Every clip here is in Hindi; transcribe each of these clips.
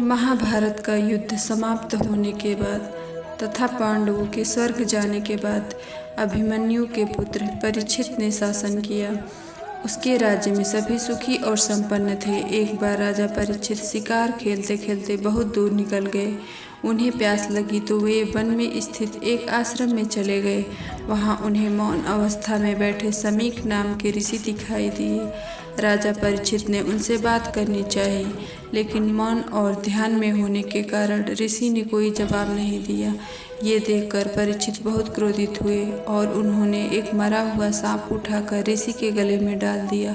महाभारत का युद्ध समाप्त होने के बाद तथा पांडवों के स्वर्ग जाने के बाद अभिमन्यु के पुत्र परीक्षित ने शासन किया। उसके राज्य में सभी सुखी और संपन्न थे। एक बार राजा परीक्षित शिकार खेलते खेलते बहुत दूर निकल गए। उन्हें प्यास लगी तो वे वन में स्थित एक आश्रम में चले गए। वहां उन्हें मौन अवस्था में बैठे समीक नाम के ऋषि दिखाई दिए। राजा परीक्षित ने उनसे बात करनी चाही, लेकिन मौन और ध्यान में होने के कारण ऋषि ने कोई जवाब नहीं दिया। ये देखकर परीक्षित बहुत क्रोधित हुए और उन्होंने एक मरा हुआ सांप उठाकर ऋषि के गले में डाल दिया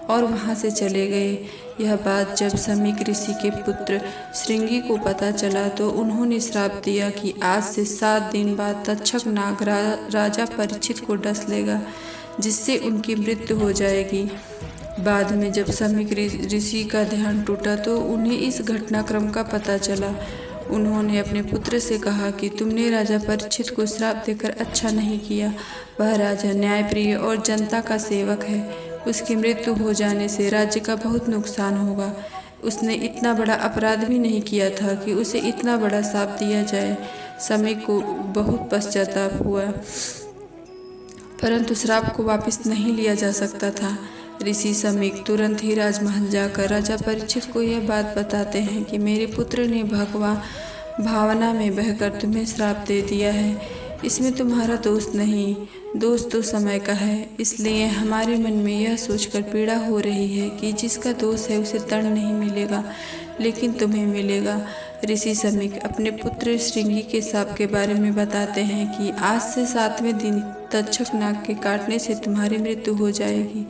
और वहां से चले गए। यह बात जब समीक ऋषि के पुत्र श्रृंगी को पता चला तो उन्होंने श्राप दिया कि आज से 7 दिन बाद तक्षक नाग राजा परीक्षित को डस लेगा, जिससे उनकी मृत्यु हो जाएगी। बाद में जब समीक ऋषि का ध्यान टूटा तो उन्हें इस घटनाक्रम का पता चला। उन्होंने अपने पुत्र से कहा कि तुमने राजा परीक्षित को श्राप देकर अच्छा नहीं किया। वह राजा न्यायप्रिय और जनता का सेवक है। उसकी मृत्यु हो जाने से राज्य का बहुत नुकसान होगा। उसने इतना बड़ा अपराध भी नहीं किया था कि उसे इतना बड़ा श्राप दिया जाए। समीक को बहुत पश्चाताप हुआ, परंतु श्राप को वापस नहीं लिया जा सकता था। ऋषि समीक तुरंत ही राजमहल जाकर राजा परीक्षित को यह बात बताते हैं कि मेरे पुत्र ने भावना में बहकर तुम्हें श्राप दे दिया है। इसमें तुम्हारा दोष नहीं, दोष तो समय का है। इसलिए हमारे मन में यह सोचकर पीड़ा हो रही है कि जिसका दोष है उसे दंड नहीं मिलेगा, लेकिन तुम्हें मिलेगा। ऋषि समीक अपने पुत्र श्रृंगी के शाप के बारे में बताते हैं कि आज से 7वें दिन तक्षक नाग के काटने से तुम्हारी मृत्यु हो जाएगी।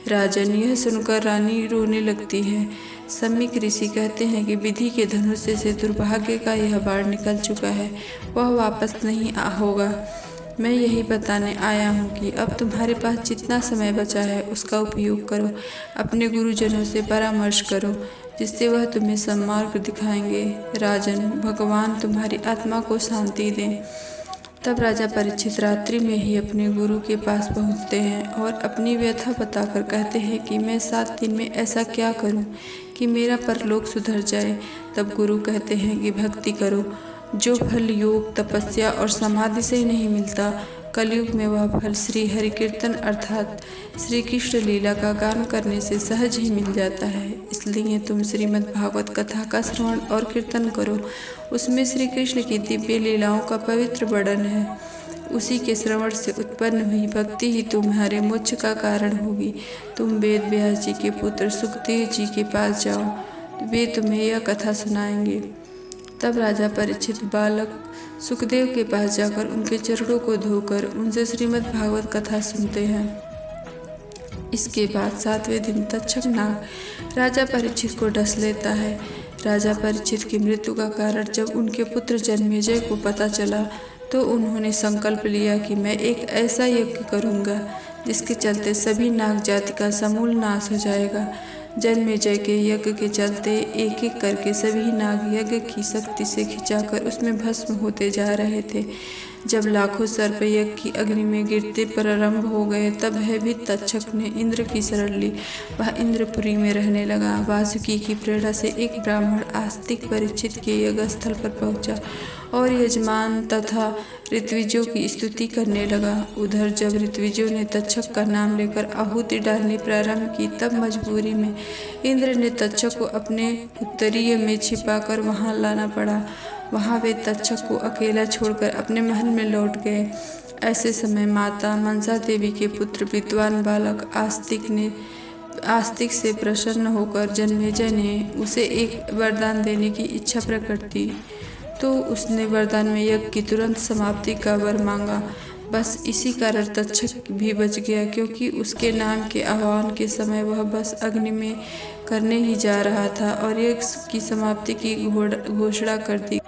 राजन, यह सुनकर रानी रोने लगती है। समीक ऋषि कहते हैं कि विधि के धनुष से दुर्भाग्य का यह बाण निकल चुका है, वह वापस नहीं होगा। मैं यही बताने आया हूँ कि अब तुम्हारे पास जितना समय बचा है उसका उपयोग करो। अपने गुरुजनों से परामर्श करो, जिससे वह तुम्हें सन्मार्ग दिखाएंगे। राजन, भगवान तुम्हारी आत्मा को शांति दें। तब राजा परीक्षित रात्रि में ही अपने गुरु के पास पहुंचते हैं और अपनी व्यथा बताकर कहते हैं कि मैं 7 दिन में ऐसा क्या करूं कि मेरा परलोक सुधर जाए। तब गुरु कहते हैं कि भक्ति करो, जो फल योग, तपस्या और समाधि से नहीं मिलता, कलयुग में वह फल श्री हरि कीर्तन अर्थात श्री कृष्ण लीला का गान करने से सहज ही मिल जाता है। इसलिए तुम श्रीमद् भागवत कथा का श्रवण और कीर्तन करो। उसमें श्री कृष्ण की दिव्य लीलाओं का पवित्र वर्णन है। उसी के श्रवण से उत्पन्न हुई भक्ति ही तुम्हारे मोक्ष का कारण होगी। तुम वेद व्यास जी के पुत्र सुखदेव जी के पास जाओ, वे तुम्हें यह कथा सुनाएंगे। तब राजा परीक्षित बालक सुखदेव के पास जाकर उनके चरणों को धोकर उनसे श्रीमद् भागवत कथा सुनते हैं। इसके बाद 7वें दिन तक्षक नाग राजा परीक्षित को डस लेता है। राजा परीक्षित की मृत्यु का कारण जब उनके पुत्र जन्मेजय को पता चला तो उन्होंने संकल्प लिया कि मैं एक ऐसा यज्ञ करूंगा जिसके चलते सभी नाग जाति का समूल नाश हो जाएगा। जन्मेजय के यज्ञ के चलते एक एक करके सभी नाग यज्ञ की शक्ति से खिंचाकर उसमें भस्म होते जा रहे थे। जब लाखों सर्प यज्ञ की अग्नि में गिरते प्रारंभ हो गए तब भयभीत तक्षक ने इंद्र की शरण ली। वह इंद्रपुरी में रहने लगा। वासुकी की प्रेरणा से एक ब्राह्मण आस्तिक परीक्षित के यज्ञ स्थल पर पहुंचा और यजमान तथा ऋत्विजों की स्तुति करने लगा। उधर जब ऋत्विजों ने तक्षक का नाम लेकर आहुति डालनी प्रारंभ की तब मजबूरी में इंद्र ने तक्षक को अपने उत्तरीय में छिपाकर वहां लाना पड़ा। वहां वे तक्षक को अकेला छोड़कर अपने महल में लौट गए। ऐसे समय माता मनसा देवी के पुत्र विद्वान बालक आस्तिक से प्रसन्न होकर जन्मेजय ने उसे एक वरदान देने की इच्छा प्रकट की, तो उसने वरदान में यज्ञ की तुरंत समाप्ति का वर मांगा। बस इसी कारण तक्षक भी बच गया, क्योंकि उसके नाम के आह्वान के समय वह बस अग्नि में करने ही जा रहा था और यज्ञ की समाप्ति की घोषणा कर दी।